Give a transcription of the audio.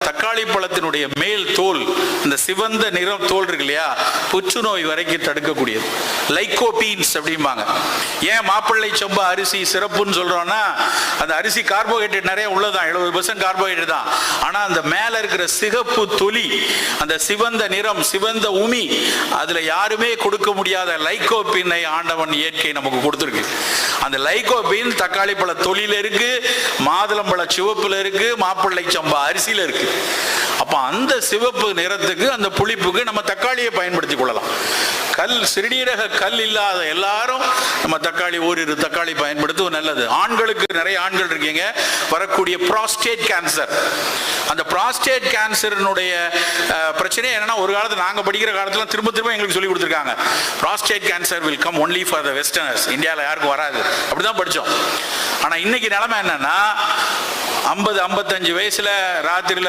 தக்காளி பழத்தினுடைய மேல் தோல், இந்த சிவந்த நிறம் தோல் இருக்கு இல்லையா, புற்றுநோய் வரைக்கும் தடுக்கக்கூடியது. லைகோபீன்ஸ் அப்படிம்பாங்க. ஏன் மாப்பிள்ளை சம்பா அரிசி சிறப்புன்னு சொல்றோம்னா, அந்த அரிசி கார்போஹைட்ரேட் நிறைய உள்ளதான், 70% கார்போஹைட்ரேட் தான். ஆனா அந்த மேல இருக்கிற சிகப்பு தொலி, அந்த சிவந்த நிறம், சிவந்த உமி, அதுல யாருமே கொடுக்க முடியாத லைகோபீனை ஆண்டவன் இயற்கை நமக்கு கொடுத்துருக்கு. அந்த லைகோபீன் தக்காளி பழ தொலியில இருக்கு, மாதுளம்பழ சிவப்புல இருக்கு, மாப்பிள்ளை சம்பா அரிசியில இருக்கு. அப்ப அந்த சிவப்பு நிறத்துக்கு, அந்த புளிப்புக்கு நம்ம தக்காளியை பயன்படுத்திக் கொள்ளலாம். கல், சிறுநீரக கல் இல்லாத எல்லாரும் நம்ம தக்காளி, ஓரிரு தக்காளி பயன்படுத்துவது நல்லது. ஆண்களுக்கு நிறைய ஆண்கள் இருக்கீங்க, வரக்கூடிய ப்ராஸ்டேட் கேன்சர். அந்த ப்ராஸ்டேட் கேன்சரினுடைய பிரச்சனை என்னன்னா, ஒரு காலத்துல நாங்க படிக்கிற காலத்துல திரும்ப திரும்ப எங்களுக்கு சொல்லி கொடுத்துருக்காங்க, prostate cancer will come only for the westerners, இந்தியாவில் யாருக்கும் வராது, அப்படிதான் படிச்சோம். ஆனா இன்னைக்கு நிலைமை என்னன்னா, 50-55 வயசுல ராத்திரியில